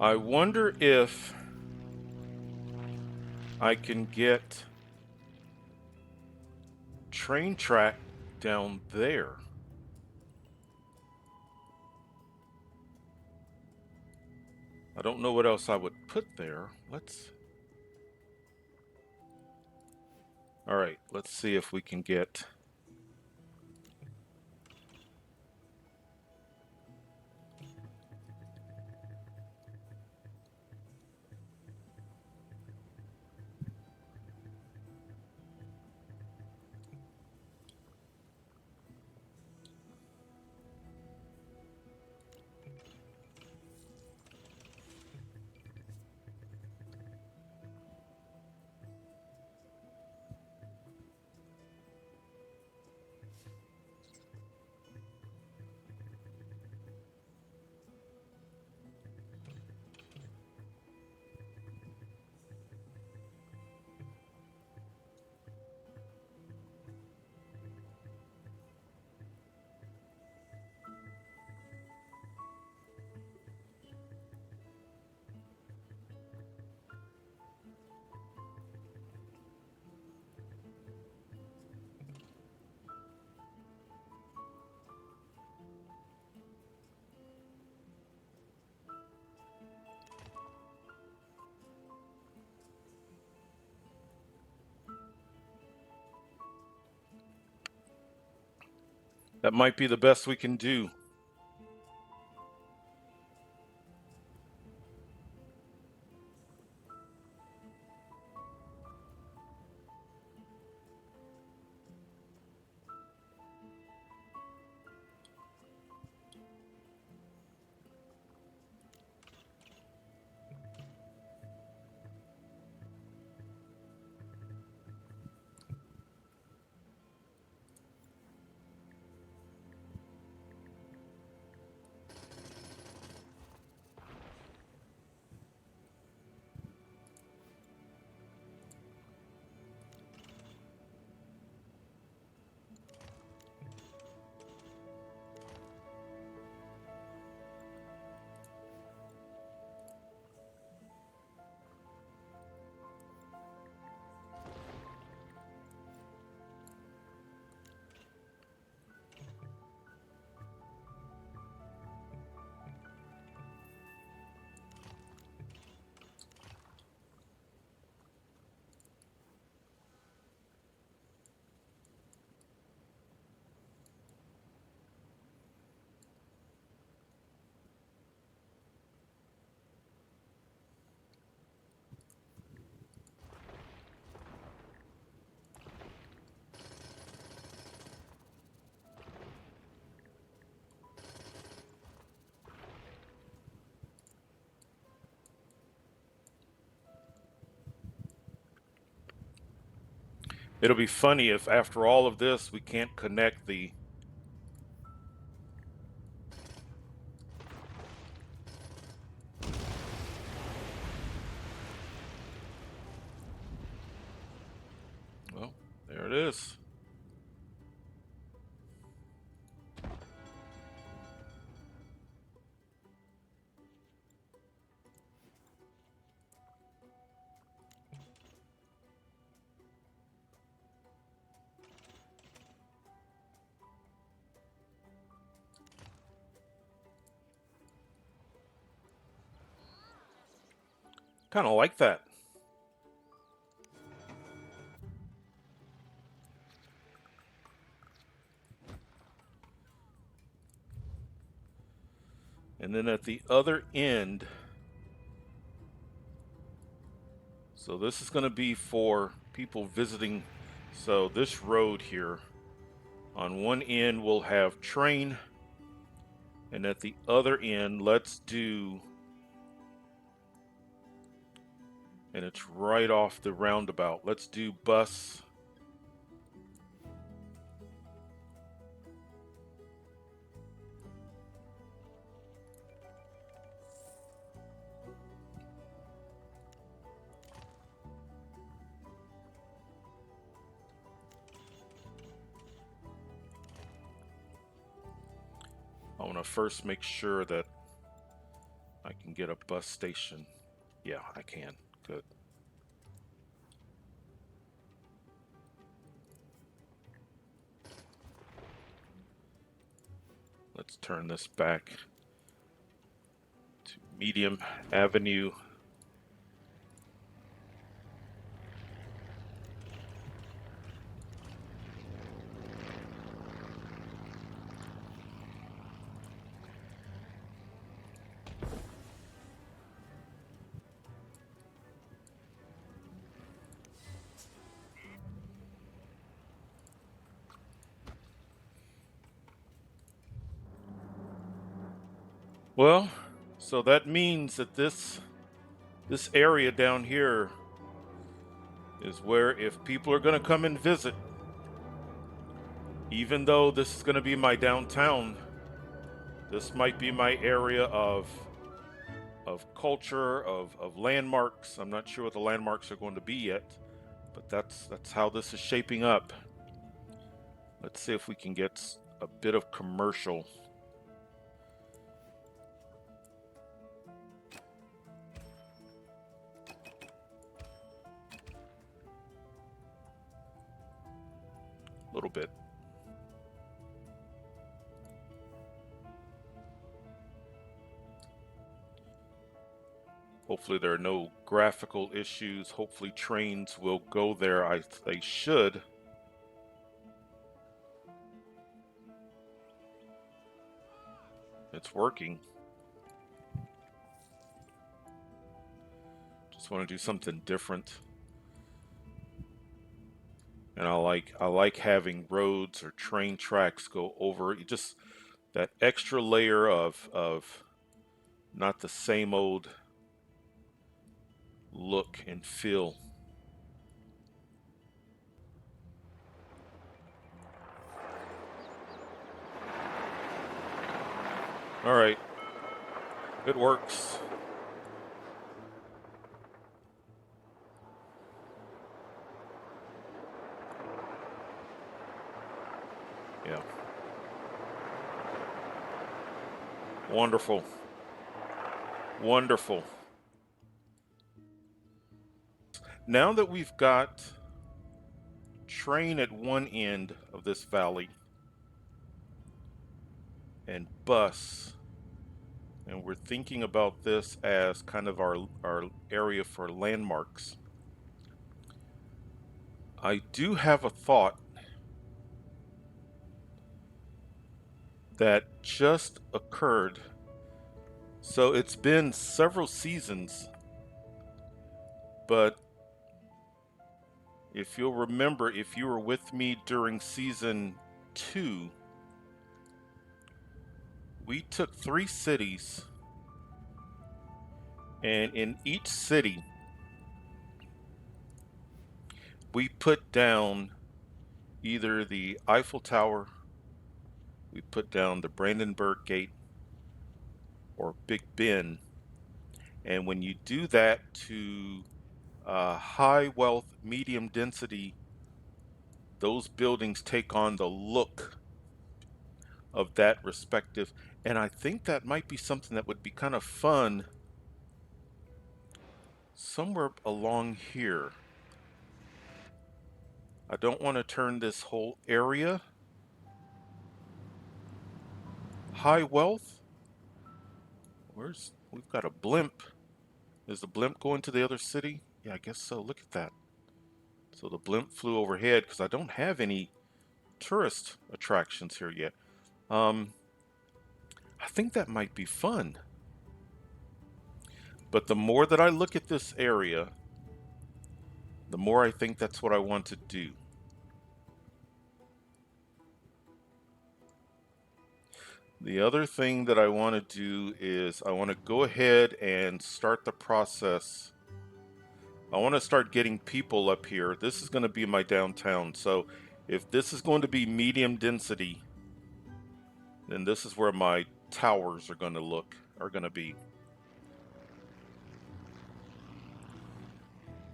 I wonder if I can get train track down there. I don't know what else I would put there. All right, let's see if we can get. That might be the best we can do. It'll be funny if after all of this we can't connect the. Well, there it is. Kind of like that. And then at the other end, so this is going to be for people visiting. So this road here, on one end we'll have train, and at the other end, let's do, and it's right off the roundabout, let's do bus. I want to first make sure that I can get a bus station. Yeah, I can. Good. Let's turn this back to Medium Avenue. Well, so that means that this area down here is where, if people are going to come and visit, even though this is going to be my downtown, this might be my area of culture, of landmarks. I'm not sure what the landmarks are going to be yet, but that's how this is shaping up. Let's see if we can get a bit of commercial. A little bit. Hopefully there are no graphical issues. Hopefully trains will go there. They should. It's working. Just want to do something different. And I like having roads or train tracks go over it. Just that extra layer of not the same old look and feel. All right, it works. Yeah. Wonderful. Wonderful. Now that we've got train at one end of this valley and bus, and we're thinking about this as kind of our area for landmarks, I do have a thought that just occurred. So it's been several seasons, but if you'll remember, if you were with me during season 2, we took 3 cities, and in each city we put down either the Eiffel Tower, we put down the Brandenburg Gate, or Big Ben. And when you do that to high wealth, medium density, those buildings take on the look of that respective. And I think that might be something that would be kind of fun somewhere along here. I don't want to turn this whole area high wealth. We've got a blimp. Is the blimp going to the other city? Yeah, I guess so. Look at that. So the blimp flew overhead because I don't have any tourist attractions here yet. I think that might be fun. But the more that I look at this area, the more I think that's what I want to do. The other thing that I want to do is I want to go ahead and start the process. I want to start getting people up here. This is going to be my downtown. So if this is going to be medium density, then this is where my towers are going to be.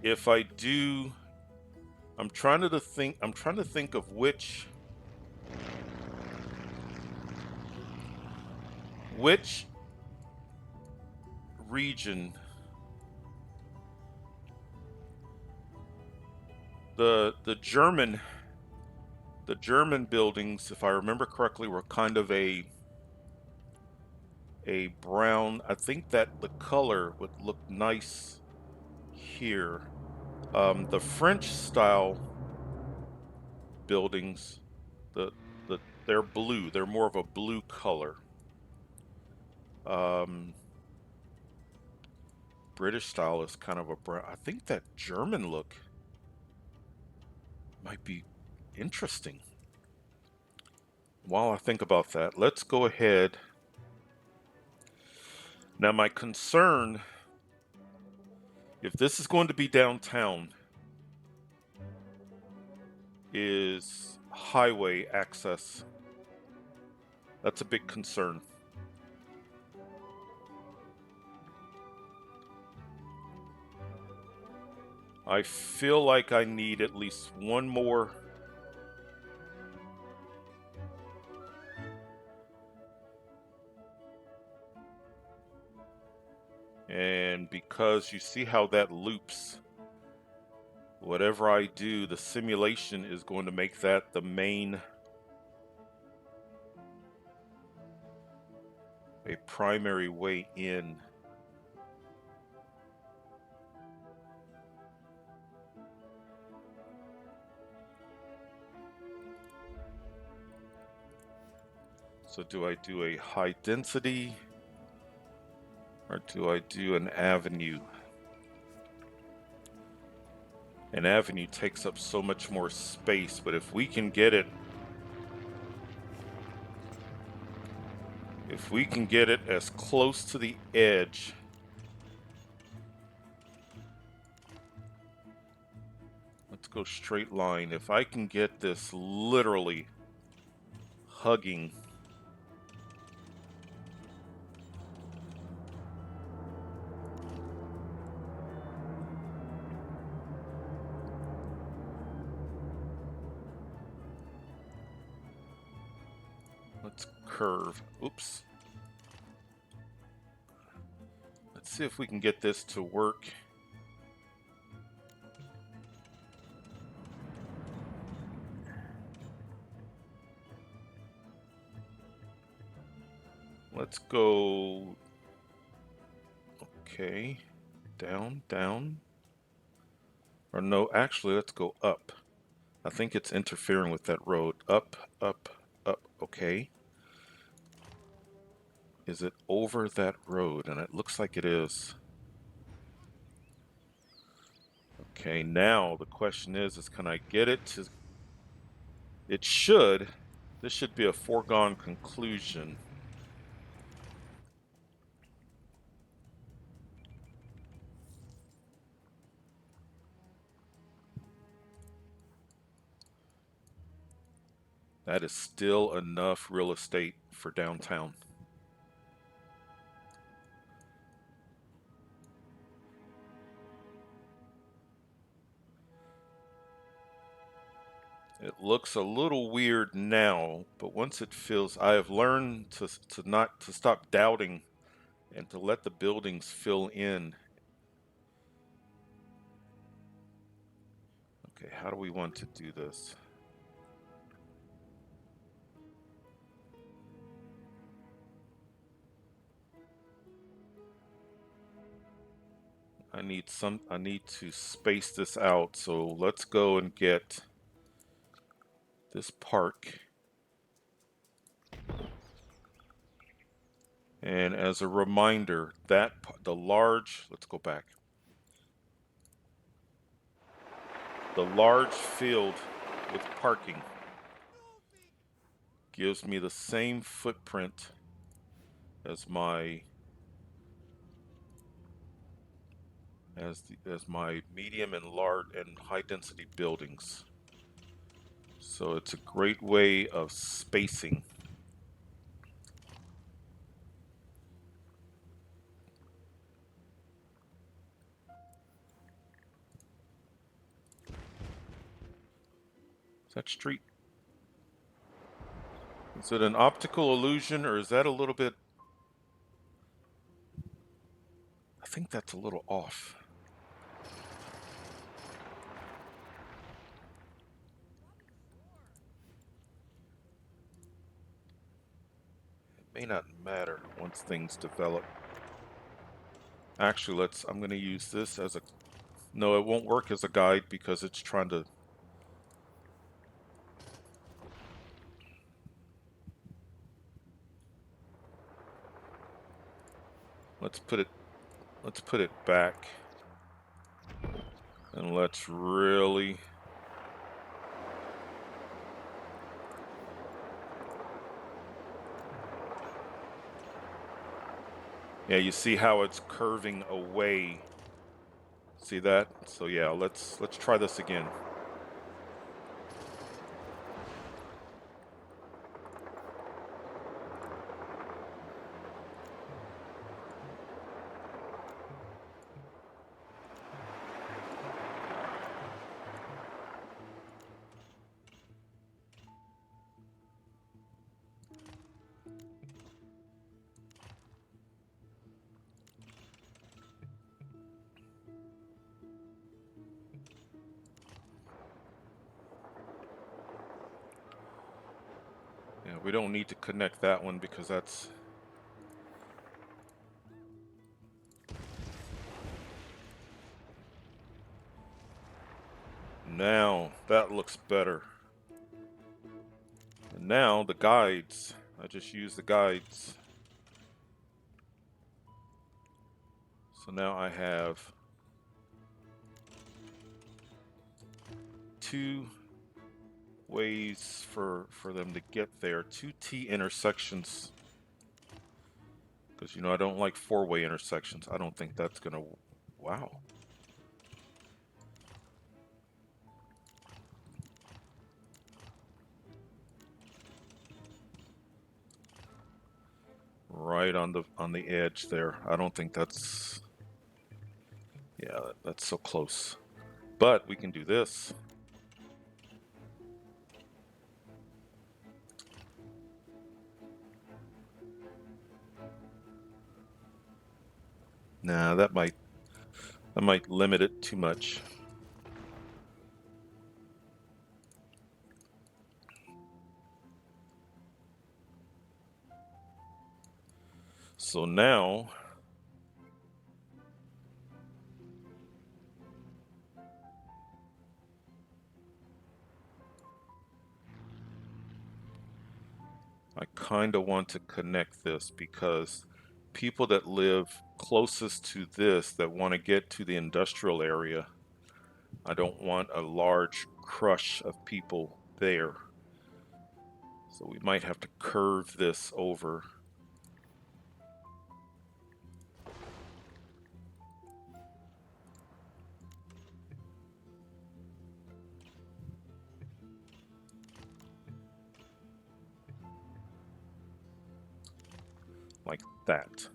If I do, I'm trying to think of which region, the German buildings, if I remember correctly, were kind of a brown. I think that the color would look nice here. The French style buildings, the they're blue. They're more of a blue color. Um, British style is kind of a brown. I think that German look might be interesting. While I think about that, let's go ahead. Now, my concern, if this is going to be downtown, is highway access. That's a big concern. I feel like I need at least one more. And because you see how that loops, whatever I do, the simulation is going to make that the main, a primary way in. So do I do a high density or do I do an avenue? An avenue takes up so much more space, but if we can get it, as close to the edge, let's go straight line. If I can get this literally hugging, let's curve. Oops. Let's see if we can get this to work. Let's go, okay, down, down. Or no, actually, let's go up. I think it's interfering with that road. Up, up, up, okay. Is it over that road? And it looks like it is. Okay, now the question is can I get it to, it should, this should be a foregone conclusion. That is still enough real estate for downtown. It looks a little weird now, but once it feels, I have learned to stop doubting and to let the buildings fill in. Okay, how do we want to do this? I need to space this out. So let's go and get this park. And as a reminder, that let's go back. The large field with parking gives me the same footprint as my medium and large and high density buildings. So it's a great way of spacing. Is that street? Is it an optical illusion or is that a little bit? think that's a little off. It may not matter once things develop. Actually, I'm going to use this as a, no, it won't work as a guide because it's trying to, let's put it back, and let's really, yeah, you see how it's curving away. See that? So yeah, let's try this again. Yeah, we don't need to connect that one because that's, now that looks better. And now the guides, I just use the guides. So now I have 2 ways for them to get there, 2 T intersections. Because, you know, I don't like 4-way intersections. I don't think that's gonna, wow. Right on the edge there. I don't think that's, yeah, that's so close. But we can do this. Nah, that might limit it too much. So now I kind of want to connect this because people that live closest to this that want to get to the industrial area, I don't want a large crush of people there. So we might have to curve this over. Like that.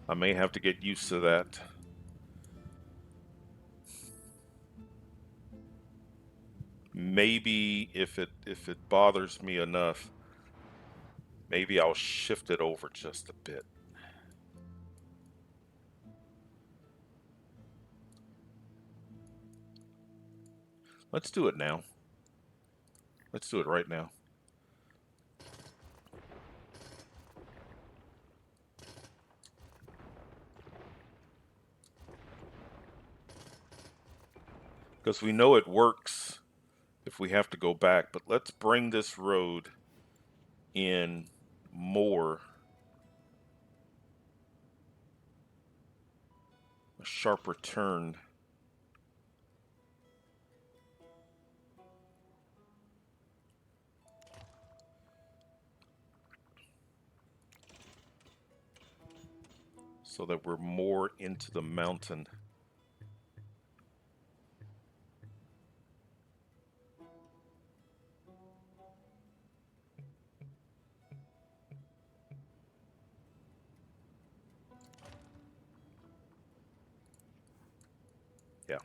I may have to get used to that. Maybe if it bothers me enough, maybe I'll shift it over just a bit. Let's do it now. Let's do it right now. Because we know it works if we have to go back, but let's bring this road in more, a sharper turn. So that we're more into the mountain. Yeah.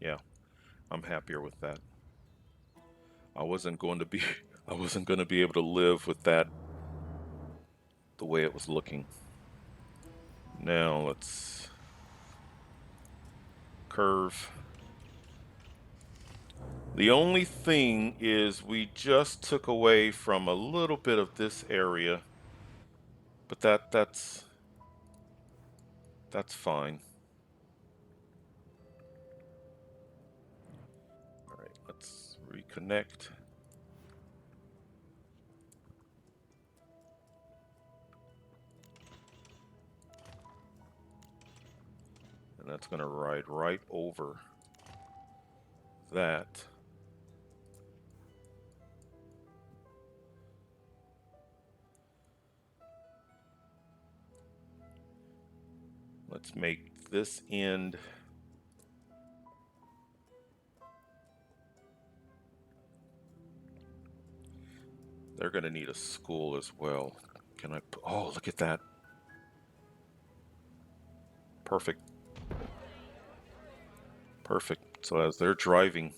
Yeah, I'm happier with that. I wasn't going to be I wasn't going to be able to live with that the way it was looking. Now let's curve. The only thing is we just took away from a little bit of this area, but that's fine. All right, let's reconnect. And that's going to ride right over that. Let's make this end they're going to need a school as well. Can I oh, look at that. Perfect. Perfect. So as they're driving,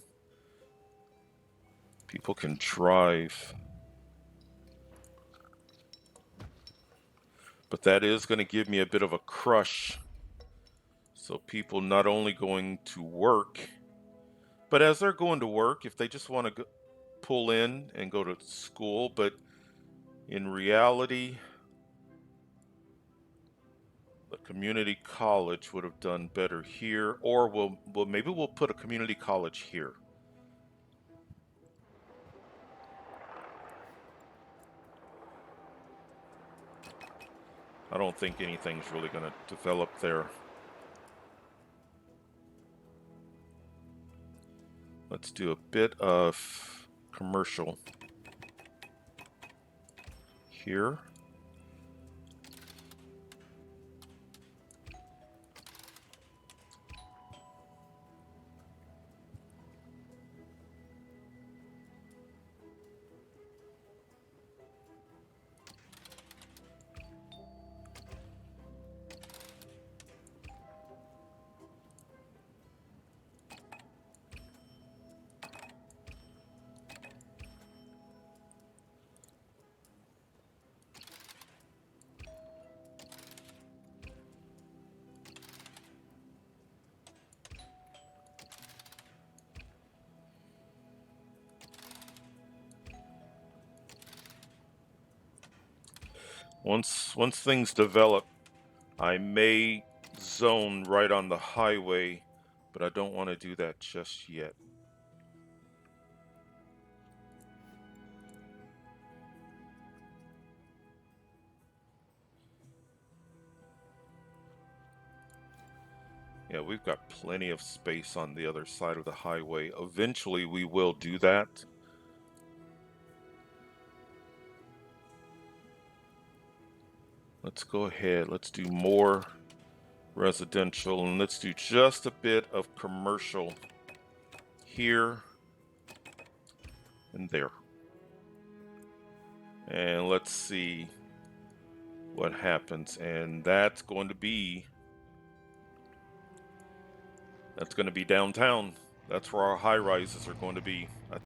people can drive. But that is going to give me a bit of a crush. So people not only going to work, but as they're going to work, if they just want to pull in and go to school, but in reality, the community college would have done better here, or maybe we'll put a community college here. I don't think anything's really going to develop there. Let's do a bit of commercial here. Once things develop, I may zone right on the highway, but I don't want to do that just yet. Yeah, we've got plenty of space on the other side of the highway. Eventually, we will do that. Let's go ahead. Let's do more residential, and let's do just a bit of commercial here and there. And let's see what happens. And that's going to be downtown. That's where our high rises are going to be.